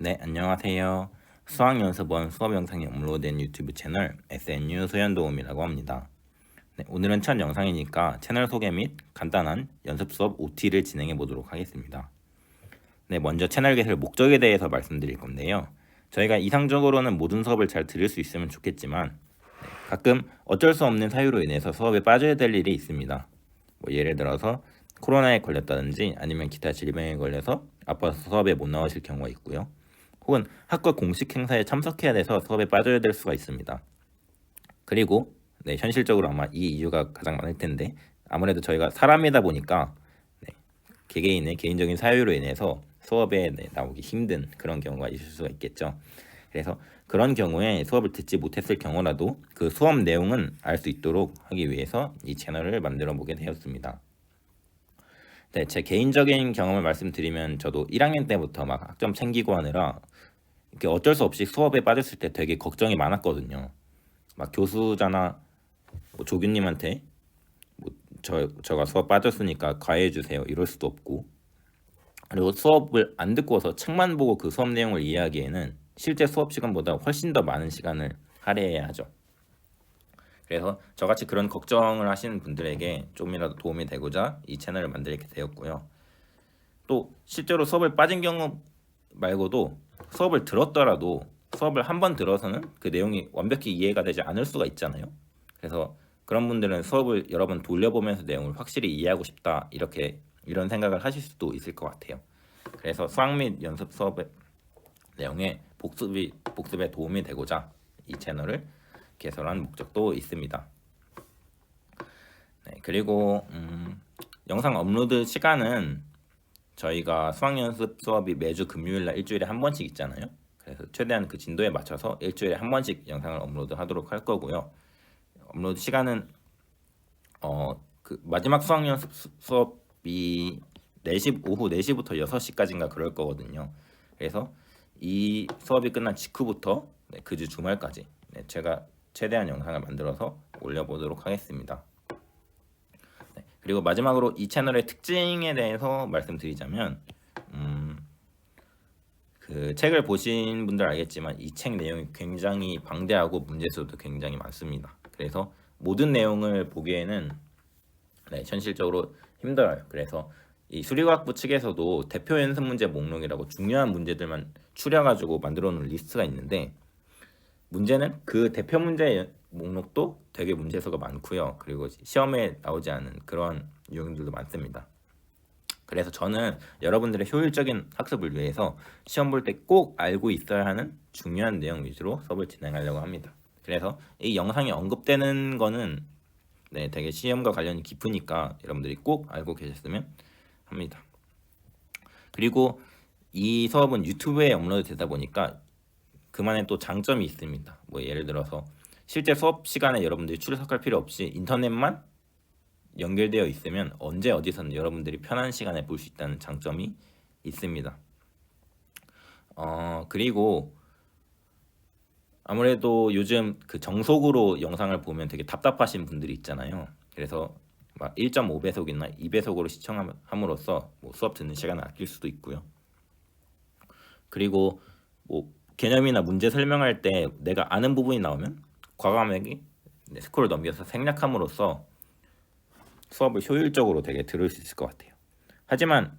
네, 안녕하세요. 수학연습원 수업 영상이 업로드된 유튜브 채널 SNU 소연도움이라고 합니다. 네, 오늘은 첫 영상이니까 채널 소개 및 간단한 연습 수업 OT를 진행해 보도록 하겠습니다. 네, 먼저 채널 개설 목적에 대해서 말씀드릴 건데요. 저희가 이상적으로는 모든 수업을 잘 들을 수 있으면 좋겠지만 가끔 어쩔 수 없는 사유로 인해서 수업에 빠져야 될 일이 있습니다. 예를 들어서 코로나에 걸렸다든지 아니면 기타 질병에 걸려서 아파서 수업에 못 나오실 경우가 있고요. 혹은 학과 공식 행사에 참석해야 돼서 수업에 빠져야 될 수가 있습니다. 그리고 현실적으로 아마 이 이유가 가장 많을 텐데 아무래도 저희가 사람이다 보니까 개개인의 개인적인 사유로 인해서 수업에 나오기 힘든 그런 경우가 있을 수가 있겠죠. 그래서 그런 경우에 수업을 듣지 못했을 경우라도 그 수업 내용은 알 수 있도록 하기 위해서 이 채널을 만들어 보게 되었습니다. 네, 제 개인적인 경험을 말씀드리면 저도 1학년 때부터 막 학점 챙기고 하느라 이렇게 어쩔 수 없이 수업에 빠졌을 때 되게 걱정이 많았거든요. 막 교수자나 조교님한테 저가 수업 빠졌으니까 과외해 주세요 이럴 수도 없고, 그리고 수업을 안 듣고서 책만 보고 그 수업 내용을 이해하기에는 실제 수업 시간보다 훨씬 더 많은 시간을 할애해야 하죠. 그래서 저같이 그런 걱정을 하시는 분들에게 좀이라도 도움이 되고자 이 채널을 만들게 되었고요. 또 실제로 수업을 빠진 경우 말고도 수업을 들었더라도 수업을 한 번 들어서는 그 내용이 완벽히 이해가 되지 않을 수가 있잖아요. 그래서 그런 분들은 수업을 여러 번 돌려보면서 내용을 확실히 이해하고 싶다 이런 생각을 하실 수도 있을 것 같아요. 그래서 수학 및 연습 수업의 내용에 복습에 도움이 되고자 이 채널을 개설한 목적도 있습니다. 네, 그리고 영상 업로드 시간은 저희가 수학 연습 수업이 매주 금요일날 일주일에 한 번씩 있잖아요. 그래서 최대한 그 진도에 맞춰서 일주일에 한 번씩 영상을 업로드 하도록 할 거고요. 업로드 시간은 그 마지막 수학 연습 수업이 오후 4시부터 6시까지인가 그럴 거거든요. 그래서 이 수업이 끝난 직후부터 그 주 주말까지 제가 최대한 영상을 만들어서 올려보도록 하겠습니다. 그리고 마지막으로 이 채널의 특징에 대해서 말씀드리자면 그 책을 보신 분들 알겠지만 이 책 내용이 굉장히 방대하고 문제수도 굉장히 많습니다. 그래서 모든 내용을 보기에는 현실적으로 힘들어요. 그래서 이 수리과학부 측에서도 대표 연습 문제 목록이라고 중요한 문제들만 추려가지고 만들어 놓은 리스트가 있는데, 문제는 그 대표 문제 목록도 되게 문제수가 많고요. 그리고 시험에 나오지 않은 그런 유형들도 많습니다. 그래서 저는 여러분들의 효율적인 학습을 위해서 시험 볼 때 꼭 알고 있어야 하는 중요한 내용 위주로 수업을 진행하려고 합니다. 그래서 이 영상에 언급되는 거는 되게 시험과 관련이 깊으니까 여러분들이 꼭 알고 계셨으면 합니다. 그리고 이 수업은 유튜브에 업로드 되다 보니까 그만의 또 장점이 있습니다. 예를 들어서 실제 수업 시간에 여러분들이 출석할 필요 없이 인터넷만 연결되어 있으면 언제 어디서는 여러분들이 편한 시간에 볼 수 있다는 장점이 있습니다. 그리고 아무래도 요즘 그 정속으로 영상을 보면 되게 답답하신 분들이 있잖아요. 그래서 막 1.5배속이나 2배속으로 시청함으로써 수업 듣는 시간을 아낄 수도 있고요. 그리고 개념이나 문제 설명할 때 내가 아는 부분이 나오면 과감하게 스크롤 넘겨서 생략함으로써 수업을 효율적으로 되게 들을 수 있을 것 같아요. 하지만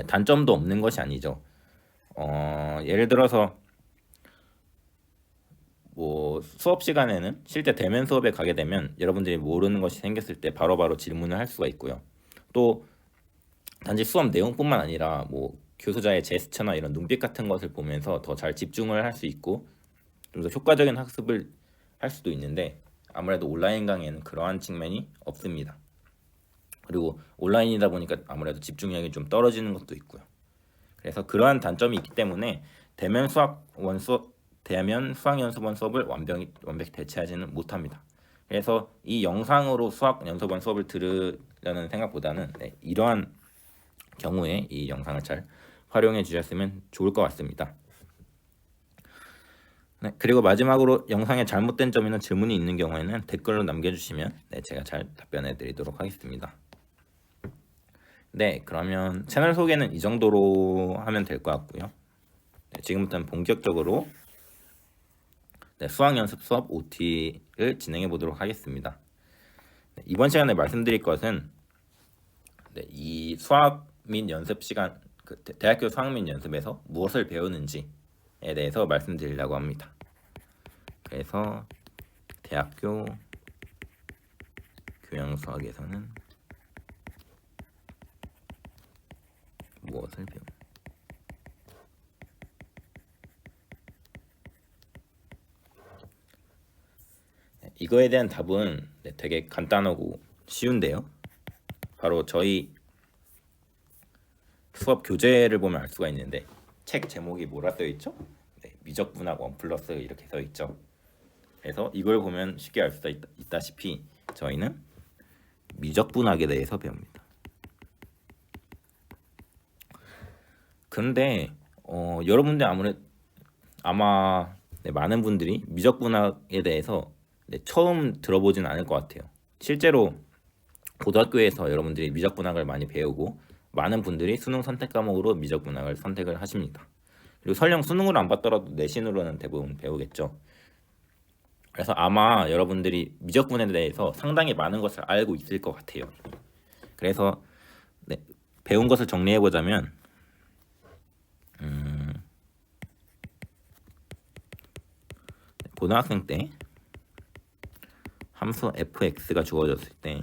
단점도 없는 것이 아니죠. 예를 들어서 수업 시간에는 실제 대면 수업에 가게 되면 여러분들이 모르는 것이 생겼을 때 바로바로 질문을 할 수가 있고요. 또 단지 수업 내용뿐만 아니라 교수자의 제스처나 이런 눈빛 같은 것을 보면서 더 잘 집중을 할 수 있고 좀 더 효과적인 학습을 할 수도 있는데, 아무래도 온라인 강의에는 그러한 측면이 없습니다. 그리고 온라인이다 보니까 아무래도 집중력이 좀 떨어지는 것도 있고요. 그래서 그러한 단점이 있기 때문에 대면 수학 연습원 수업을 완벽히 대체하지는 못합니다. 그래서 이 영상으로 수학 연습원 수업을 들으려는 생각보다는 이러한 경우에 이 영상을 잘 활용해 주셨으면 좋을 것 같습니다. 그리고 마지막으로 영상에 잘못된 점이나 질문이 있는 경우에는 댓글로 남겨주시면 제가 잘 답변해 드리도록 하겠습니다. 그러면 채널 소개는 이 정도로 하면 될 것 같고요. 지금부터는 본격적으로 수학 연습 수업 OT를 진행해 보도록 하겠습니다. 이번 시간에 말씀드릴 것은 이 수학 및 연습 시간, 대학교 수학 및 연습에서 무엇을 배우는지에 대해서 말씀드리려고 합니다. 그래서 대학교 교양수학에서는 무엇을 배우는지. 이거에 대한 답은 되게 간단하고 쉬운데요. 바로 저희 수업 교재를 보면 알 수가 있는데 책 제목이 뭐라 써 있죠? 미적분학 1+ 이렇게 써 있죠. 그래서 이걸 보면 쉽게 알 수 있다시피 저희는 미적분학에 대해서 배웁니다. 그런데 여러분들 아마 많은 분들이 미적분학에 대해서 처음 들어보진 않을 것 같아요. 실제로 고등학교에서 여러분들이 미적분학을 많이 배우고 많은 분들이 수능 선택 과목으로 미적분학을 선택을 하십니다. 그리고 설령 수능으로 안 봤더라도 내신으로는 대부분 배우겠죠. 그래서 아마 여러분들이 미적분에 대해서 상당히 많은 것을 알고 있을 것 같아요. 그래서 배운 것을 정리해 보자면 고등학생 때 함수 fx가 주어졌을 때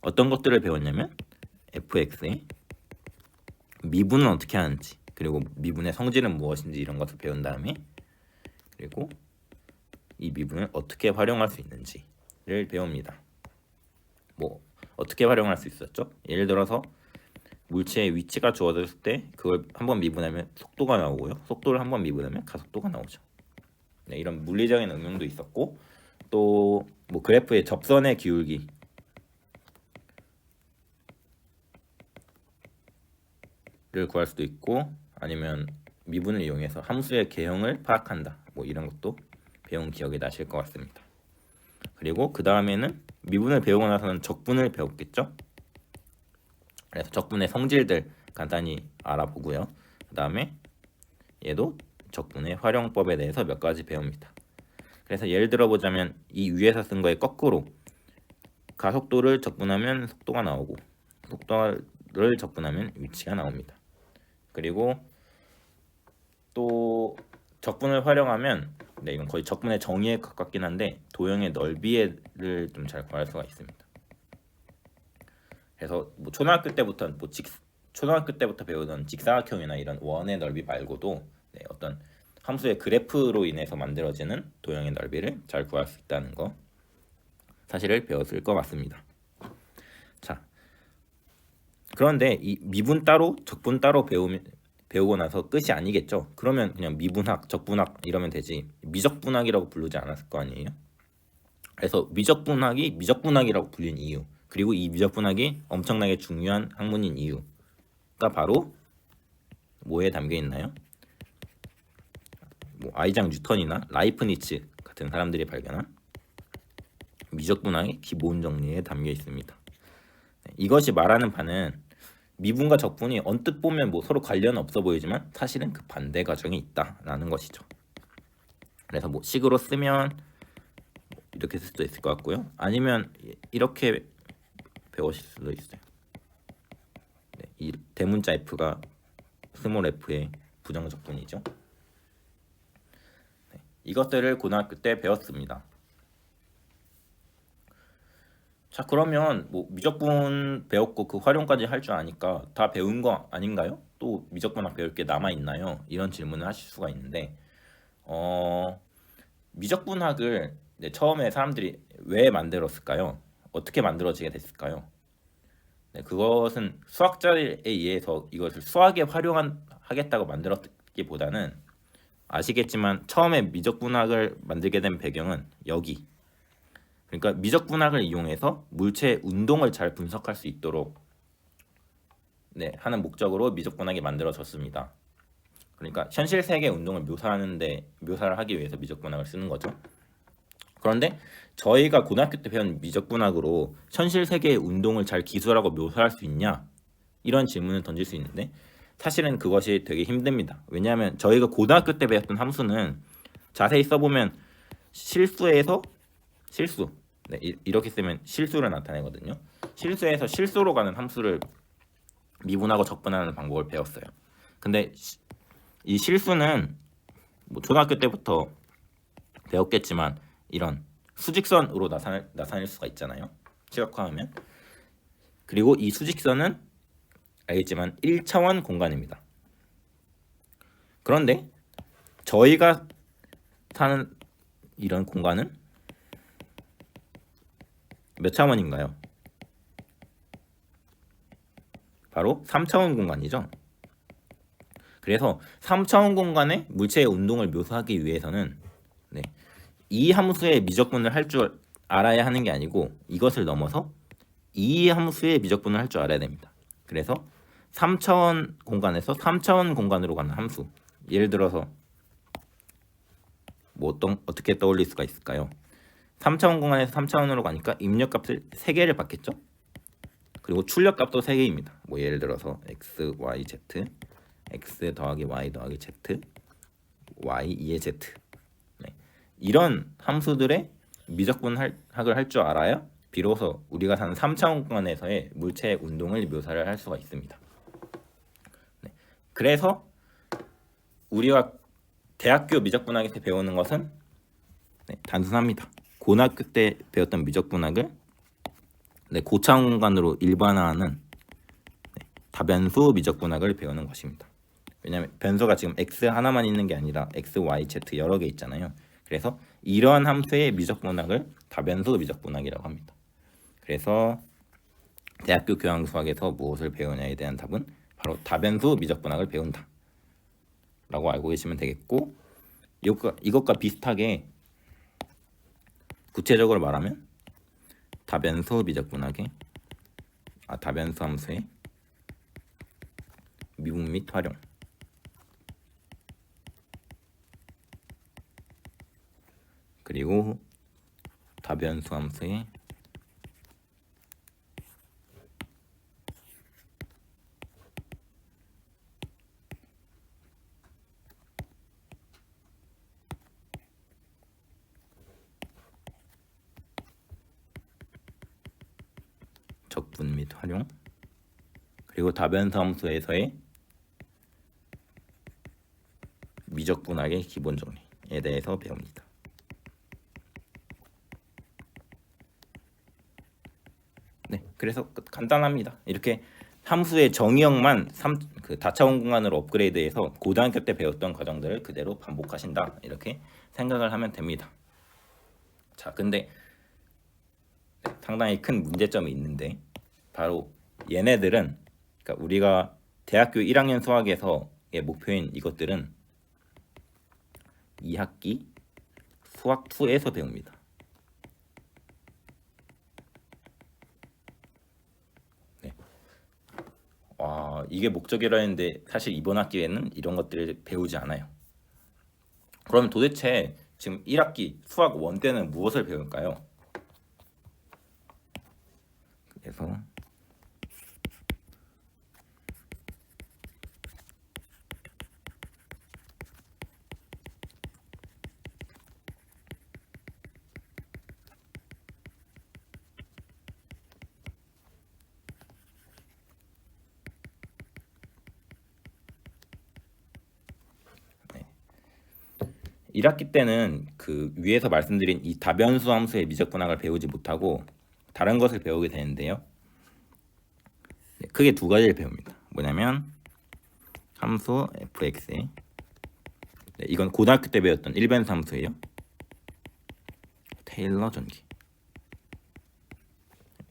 어떤 것들을 배웠냐면 fx의 미분은 어떻게 하는지, 그리고 미분의 성질은 무엇인지 이런 것을 배운 다음에 그리고 이 미분을 어떻게 활용할 수 있는지를 배웁니다. 어떻게 활용할 수 있었죠? 예를 들어서 물체의 위치가 주어졌을 때 그걸 한번 미분하면 속도가 나오고요. 속도를 한번 미분하면 가속도가 나오죠. 이런 물리적인 응용도 있었고 또 그래프의 접선의 기울기를 구할 수도 있고 아니면 미분을 이용해서 함수의 개형을 파악한다. 이런 것도 배운 기억이 나실 것 같습니다. 그리고 그 다음에는 미분을 배우고 나서는 적분을 배웠겠죠. 그래서 적분의 성질들 간단히 알아보고요. 그 다음에 얘도 적분의 활용법에 대해서 몇 가지 배웁니다. 그래서 예를 들어보자면 이 위에서 쓴 거에 거꾸로 가속도를 적분하면 속도가 나오고 속도를 적분하면 위치가 나옵니다. 그리고 또 적분을 활용하면 이건 거의 적분의 정의에 가깝긴 한데 도형의 넓이를 좀 잘 구할 수가 있습니다. 그래서 초등학교 때부터 배우던 직사각형이나 이런 원의 넓이 말고도 어떤 함수의 그래프로 인해서 만들어지는 도형의 넓이를 잘 구할 수 있다는 거 사실을 배웠을 것 같습니다. 자, 그런데 이 미분 따로 적분 따로 배우고 나서 끝이 아니겠죠. 그러면 그냥 미분학, 적분학 이러면 되지 미적분학이라고 부르지 않았을 거 아니에요. 그래서 미적분학이 미적분학이라고 불린 이유, 그리고 이 미적분학이 엄청나게 중요한 학문인 이유가 바로 뭐에 담겨 있나요? 아이작 뉴턴이나 라이프니츠 같은 사람들이 발견한 미적분학의 기본 정리에 담겨 있습니다. 이것이 말하는 바는 미분과 적분이 언뜻 보면 서로 관련 없어 보이지만 사실은 그 반대 과정이 있다라는 것이죠. 그래서 식으로 쓰면 이렇게 쓸 수도 있을 것 같고요. 아니면 이렇게 배우실 수도 있어요. 이 대문자 f가 스몰 f의 부정적분이죠. 이것들을 고등학교 때 배웠습니다. 자, 그러면 미적분 배웠고 그 활용까지 할 줄 아니까 다 배운 거 아닌가요? 또 미적분학 배울 게 남아 있나요? 이런 질문을 하실 수가 있는데 미적분학을 처음에 사람들이 왜 만들었을까요? 어떻게 만들어지게 됐을까요? 그것은 수학자에 의해서 이것을 수학에 활용하겠다고 만들었기보다는 아시겠지만 처음에 미적분학을 만들게 된 배경은 여기, 그러니까 미적분학을 이용해서 물체의 운동을 잘 분석할 수 있도록 하는 목적으로 미적분학이 만들어졌습니다. 그러니까 현실 세계 운동을 묘사를 하기 위해서 미적분학을 쓰는 거죠. 그런데 저희가 고등학교 때 배운 미적분학으로 현실 세계의 운동을 잘 기술하고 묘사할 수 있냐? 이런 질문을 던질 수 있는데 사실은 그것이 되게 힘듭니다. 왜냐하면 저희가 고등학교 때 배웠던 함수는 자세히 써보면 실수에서 실수, 네, 이렇게 쓰면 실수를 나타내거든요. 실수에서 실수로 가는 함수를 미분하고 적분하는 방법을 배웠어요. 근데 이 실수는 뭐 초등학교 때부터 배웠겠지만 이런 수직선으로 나타낼 수가 있잖아요. 시각화하면. 그리고 이 수직선은 알겠지만 1차원 공간입니다. 그런데 저희가 사는 이런 공간은 몇 차원인가요? 바로 3차원 공간이죠. 그래서 3차원 공간의 물체의 운동을 묘사하기 위해서는 네, 이 함수의 미적분을 할 줄 알아야 하는 게 아니고 이것을 넘어서 이 함수의 미적분을 할 줄 알아야 됩니다. 그래서 3차원 공간에서 3차원 공간으로 가는 함수, 예를 들어서 뭐 어떻게 떠올릴 수가 있을까요? 3차원 공간에서 3차원으로 가니까 입력값을 3개를 받겠죠? 그리고 출력값도 3개입니다. 뭐 예를 들어서 x, y, z, x 더하기 y 더하기 z, y 2의 z. 네. 이런 함수들의 미적분학을 할 줄 알아야 비로소 우리가 사는 3차원 공간에서의 물체의 운동을 묘사를 할 수가 있습니다. 네. 그래서 우리가 대학교 미적분학에서 배우는 것은 네, 단순합니다. 고등학교 때 배웠던 미적분학을 네, 고차원 공간으로 일반화하는 네, 다변수 미적분학을 배우는 것입니다. 왜냐하면 변수가 지금 x 하나만 있는 게 아니라 x, y, z 여러 개 있잖아요. 그래서 이러한 함수의 미적분학을 다변수 미적분학이라고 합니다. 그래서 대학교 교양수학에서 무엇을 배우냐에 대한 답은 바로 다변수 미적분학을 배운다 라고 알고 계시면 되겠고, 이것과 비슷하게 구체적으로 말하면 다변수 미적분학의 다변수 함수의 미분 및 활용, 그리고 다변수 함수의 적분 및 활용, 그리고 다변수 함수에서의 미적분학의 기본 정리에 대해서 배웁니다. 네, 그래서 간단합니다. 이렇게 함수의 정의역만 다차원 공간으로 업그레이드해서 고등학교 때 배웠던 과정들을 그대로 반복하신다, 이렇게 생각을 하면 됩니다. 자, 근데 상당히 큰 문제점이 있는데 바로 얘네들은, 그러니까 우리가 대학교 1학년 수학에서의 목표인 이것들은 2학기 수학 2에서 배웁니다. 네. 이게 목적이라 했는데 사실 이번 학기에는 이런 것들을 배우지 않아요. 그러면 도대체 지금 1학기 수학 1 때는 무엇을 배울까요? 그래서 네. 1학기 때는 그 위에서 말씀드린 이 다변수 함수의 미적분학을 배우지 못하고 다른 것을 배우게 되는데요. 네, 크게 두 가지를 배웁니다. 뭐냐면 함수 fx에, 네, 이건 고등학교 때 배웠던 일변수 함수예요. 테일러 전개.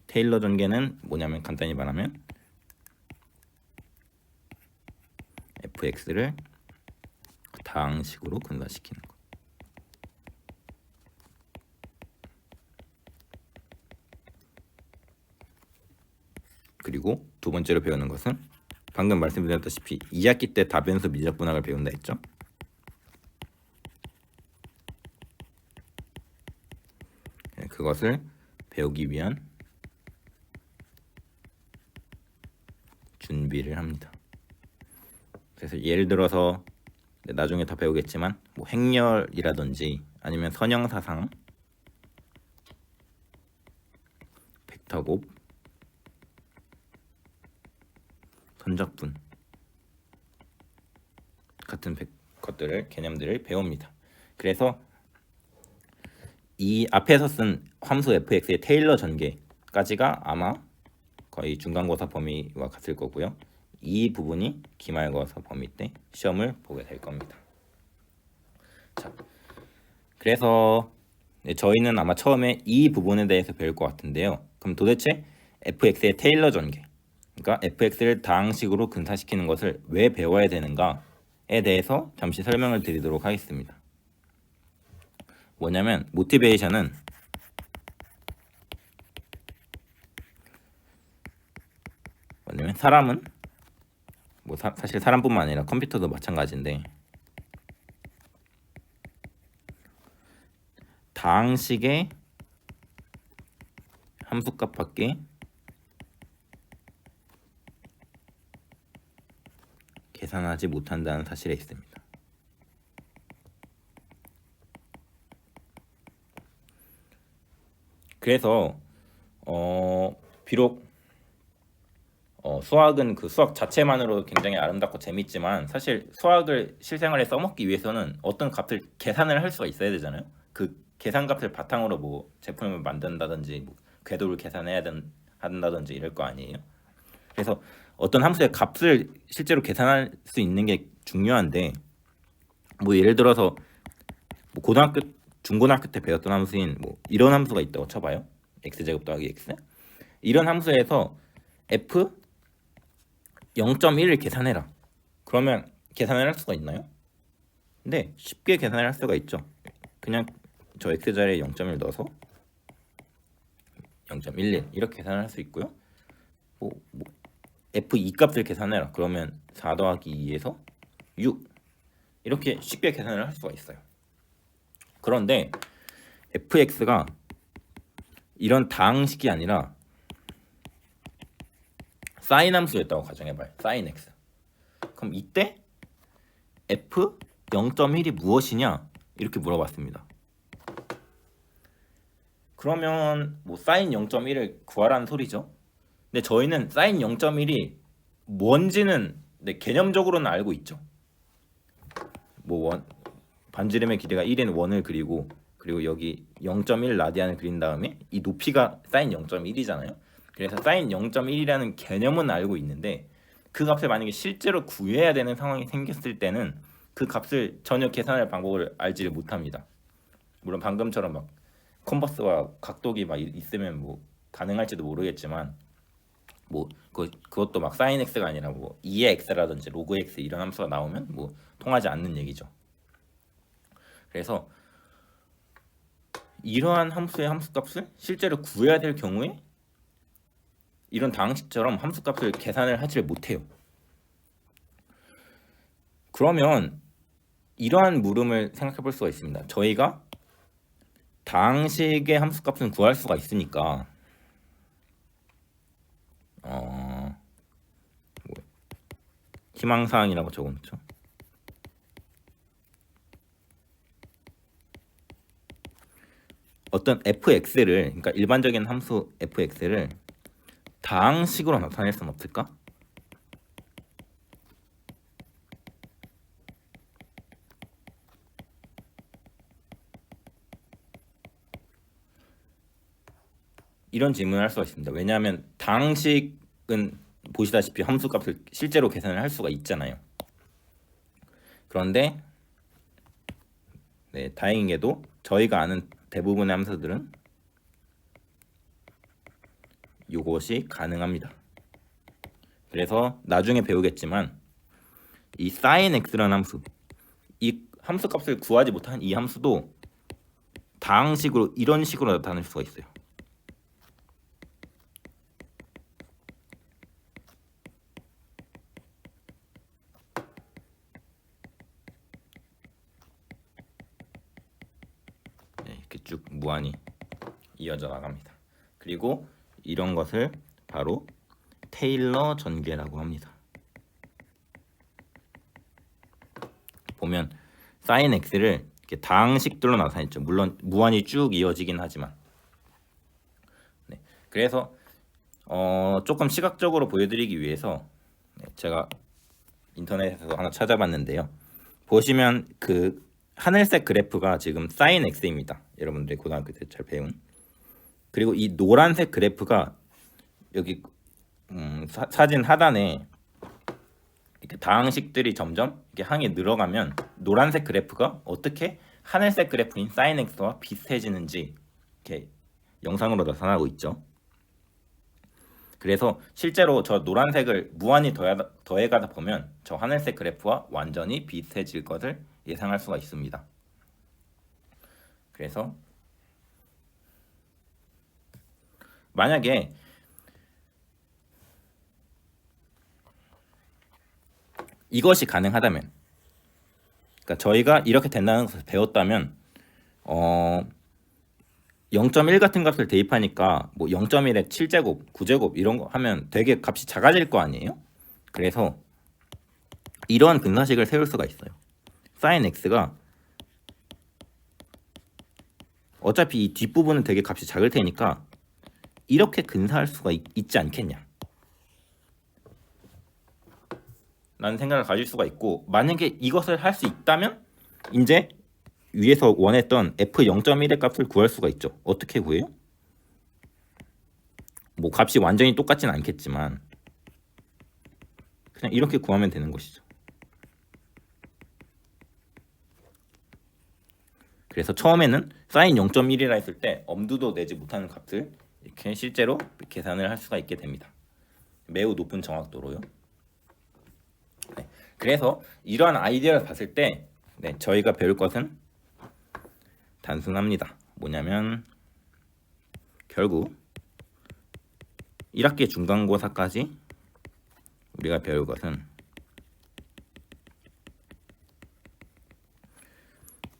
테일러 전개는 뭐냐면 간단히 말하면 fx를 다항식으로 분사시키는 것. 그리고 두 번째로 배우는 것은 방금 말씀드렸다시피 2학기 때 다변수 미적분학을 배운다 했죠. 그것을 배우기 위한 준비를 합니다. 그래서 예를 들어서 나중에 더 배우겠지만 뭐 행렬이라든지 아니면 선형사상, 벡터곱, 선적분 같은 것들을 개념들을 배웁니다. 그래서 이 앞에서 쓴 함수 fx의 테일러 전개까지가 아마 거의 중간고사 범위와 같을 거고요. 이 부분이 기말고사 범위 때 시험을 보게 될 겁니다. 자, 그래서 저희는 아마 처음에 이 부분에 대해서 배울 것 같은데요. 그럼 도대체 fx의 테일러 전개, 그러니까 fx를 다항식으로 근사시키는 것을 왜 배워야 되는가에 대해서 잠시 설명을 드리도록 하겠습니다. 뭐냐면 모티베이션은 사람은 뭐 사실 사람뿐만 아니라 컴퓨터도 마찬가지인데 다항식의 함수값밖에 계산하지 못한다는 사실에 있습니다. 그래서 비록 수학은 그 수학 자체만으로 굉장히 아름답고 재밌지만 사실 수학을 실생활에 써먹기 위해서는 어떤 값을 계산을 할 수가 있어야 되잖아요. 그 계산값을 바탕으로 뭐 제품을 만든다든지 뭐 궤도를 계산해야 한다든지 이럴 거 아니에요. 그래서 어떤 함수의 값을 실제로 계산할 수 있는 게 중요한데 뭐 예를 들어서 뭐 고등학교 중고등학교 때 배웠던 함수인 뭐 이런 함수가 있다고 쳐봐요. x제곱 더하기 x. 이런 함수에서 f 0.1을 계산해라. 그러면 계산을 할 수가 있나요? 네, 쉽게 계산을 할 수가 있죠. 그냥 저 x 자리에 0.1 넣어서 0.11 이렇게 계산을 할 수 있고요. 뭐 f2 값을 계산해라. 그러면 4 더하기 2에서 6 이렇게 쉽게 계산을 할 수가 있어요. 그런데 fx가 이런 다항식이 아니라 사인 함수였다고 가정해봐요. 사인 x. 그럼 이때 f 0.1이 무엇이냐 이렇게 물어봤습니다. 그러면 뭐 사인 0.1을 구하라는 소리죠. 근데 저희는 사인 0.1이 뭔지는 개념적으로는 알고 있죠. 뭐 반지름의 길이가 1인 원을 그리고 여기 0.1 라디안을 그린 다음에 이 높이가 사인 0.1이잖아요. 그래서 사인 0.1이라는 개념은 알고 있는데 그 값을 만약에 실제로 구해야 되는 상황이 생겼을 때는 그 값을 전혀 계산할 방법을 알지를 못합니다. 물론 방금처럼 막 컨버스와 각도기 막 있으면 뭐 가능할지도 모르겠지만 뭐 그것도 막 사인 x가 아니라 뭐 2의 x라든지 로그 x 이런 함수가 나오면 뭐 통하지 않는 얘기죠. 그래서 이러한 함수의 함수값을 실제로 구해야 될 경우에 이런 다항식처럼 함수값을 계산을 하지를 못해요. 그러면 이러한 물음을 생각해 볼 수가 있습니다. 저희가 다항식의 함수값은 구할 수가 있으니까 희망사항이라고 적어놓죠. 어떤 fx를, 그러니까 일반적인 함수 fx를 다항식으로 나타낼 수는 없을까? 이런 질문을 할 수가 있습니다. 왜냐하면 다항식은 보시다시피 함수값을 실제로 계산을 할 수가 있잖아요. 그런데 다행히도 저희가 아는 대부분의 함수들은 이것이 가능합니다. 그래서 나중에 배우겠지만 이 sin x라는 함수, 이 함수값을 구하지 못한 이 함수도 다항식으로 이런 식으로 나타낼 수가 있어요. 이렇게 쭉 무한히 이어져 나갑니다. 그리고 이런 것을 바로 테일러 전개라고 합니다. 보면 sin x를 이렇게 다항식들로 나타냈죠. 물론 무한히 쭉 이어지긴 하지만. 네, 그래서 조금 시각적으로 보여드리기 위해서 제가 인터넷에서 하나 찾아봤는데요. 보시면 그 하늘색 그래프가 지금 sin x입니다. 여러분들이 고등학교 때 잘 배운. 그리고 이 노란색 그래프가 여기 사진 하단에 이렇게 다항식들이 점점 이렇게 항이 늘어가면 노란색 그래프가 어떻게 하늘색 그래프인 sin x와 비슷해지는지 이렇게 영상으로 나타나고 있죠. 그래서 실제로 저 노란색을 무한히 더해가다 보면 저 하늘색 그래프와 완전히 비슷해질 것을 예상할 수가 있습니다. 그래서 만약에 이것이 가능하다면, 그러니까 저희가 이렇게 된다는 것을 배웠다면 0.1 같은 값을 대입하니까 뭐 0.1에 7제곱, 9제곱 이런 거 하면 되게 값이 작아질 거 아니에요? 그래서 이러한 근사식을 세울 수가 있어요. sin x가 어차피 이 뒷부분은 되게 값이 작을 테니까 이렇게 근사할 수가 있지 않겠냐 라는 생각을 가질 수가 있고, 만약에 이것을 할 수 있다면 이제 위에서 원했던 f0.1의 값을 구할 수가 있죠. 어떻게 구해요? 뭐 값이 완전히 똑같진 않겠지만 그냥 이렇게 구하면 되는 것이죠. 그래서 처음에는 sin 0.1이라 했을 때 엄두도 내지 못하는 값을 이렇게 실제로 계산을 할 수가 있게 됩니다. 매우 높은 정확도로요. 네, 그래서 이러한 아이디어를 봤을 때 저희가 배울 것은 단순합니다. 뭐냐면 결국 1학기 중간고사까지 우리가 배울 것은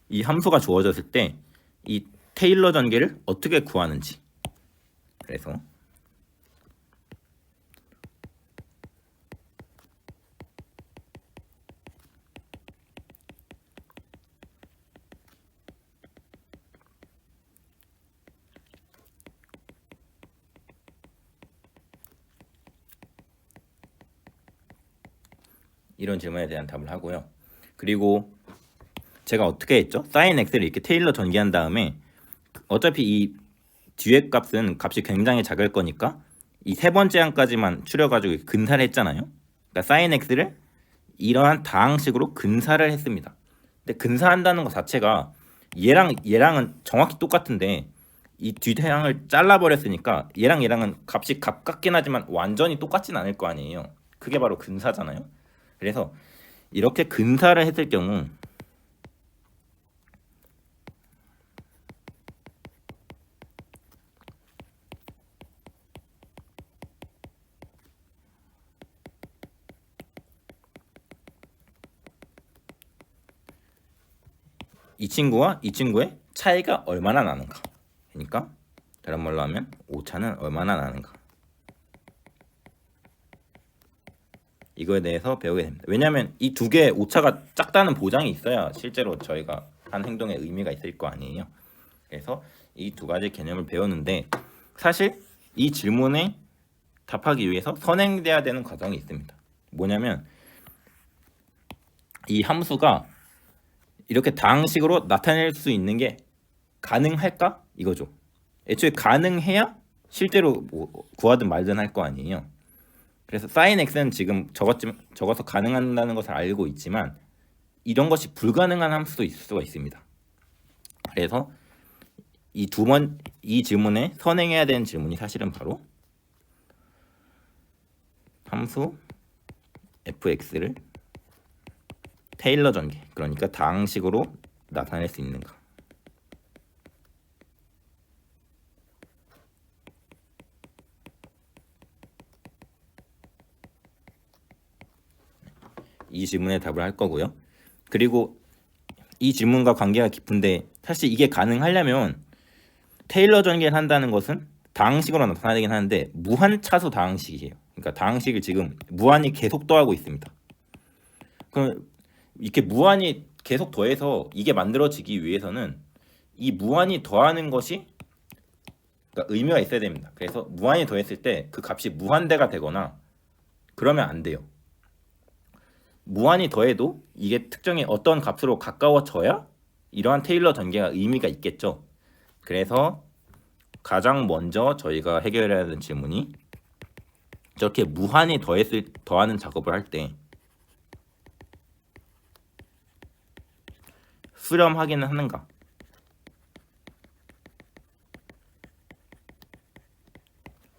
이 함수가 주어졌을 때 이 테일러 전개를 어떻게 구하는지. 그래서 이런 질문에 대한 답을 하고요. 그리고 제가 어떻게 했죠? sin x를 이렇게 테일러 전개한 다음에 어차피 이 뒤에 값이 굉장히 작을 거니까 이 세 번째 항까지만 추려가지고 근사를 했잖아요. 그러니까 sin x를 이러한 다항식으로 근사를 했습니다. 근데 근사한다는 것 자체가 얘랑은 정확히 똑같은데 이 뒷항을 잘라버렸으니까 얘랑은 값이 가깝긴 하지만 완전히 똑같진 않을 거 아니에요. 그게 바로 근사잖아요. 그래서 이렇게 근사를 했을 경우 이 친구와 이 친구의 차이가 얼마나 나는가. 그러니까 다른 말로 하면 오차는 얼마나 나는가. 이거에 대해서 배우게 됩니다. 왜냐하면 이 두 개의 오차가 작다는 보장이 있어야 실제로 저희가 한 행동에 의미가 있을 거 아니에요. 그래서 이 두 가지 개념을 배우는데 사실 이 질문에 답하기 위해서 선행돼야 되는 과정이 있습니다. 뭐냐면 이 함수가 이렇게 다항식으로 나타낼 수 있는 게 가능할까? 이거죠. 애초에 가능해야 실제로 뭐 구하든 말든 할 거 아니에요. 그래서 sin x는 지금 적어서 가능한다는 것을 알고 있지만 이런 것이 불가능한 함수도 있을 수가 있습니다. 그래서 이 질문에 선행해야 되는 질문이 사실은 바로 함수 fx를 테일러 전개, 그러니까 다항식으로 나타낼 수 있는가. 이 질문에 답을 할 거고요. 그리고 이 질문과 관계가 깊은데 사실 이게 가능하려면 테일러 전개를 한다는 것은 다항식으로 나타나긴 하는데 무한차수 다항식이에요. 그러니까 다항식을 지금 무한히 계속 더하고 있습니다. 그럼 이렇게 무한히 계속 더해서 이게 만들어지기 위해서는 이 무한히 더하는 것이 그러니까 의미가 있어야 됩니다. 그래서 무한히 더했을 때 그 값이 무한대가 되거나 그러면 안 돼요. 무한히 더해도 이게 특정의 어떤 값으로 가까워져야 이러한 테일러 전개가 의미가 있겠죠. 그래서 가장 먼저 저희가 해결해야 하는 질문이 저렇게 무한히 더하는 작업을 할 때 수렴하기는 하는가?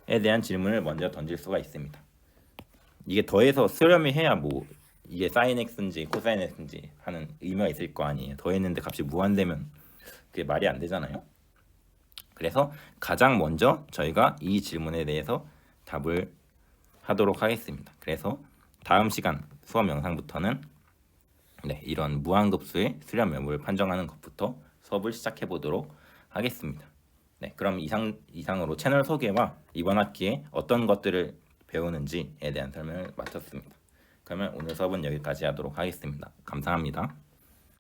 에 대한 질문을 먼저 던질 수가 있습니다. 이게 더해서 수렴이 해야 뭐 이게 sin x인지 코사인 x인지 하는 의미가 있을 거 아니에요. 더했는데 값이 무한되면 그게 말이 안 되잖아요. 그래서 가장 먼저 저희가 이 질문에 대해서 답을 하도록 하겠습니다. 그래서 다음 시간 수업 영상부터는 이런 무한급수의 수렴 여부를 판정하는 것부터 수업을 시작해 보도록 하겠습니다. 그럼 이상으로 채널 소개와 이번 학기에 어떤 것들을 배우는지에 대한 설명을 마쳤습니다. 그러면 오늘 수업은 여기까지 하도록 하겠습니다. 감사합니다.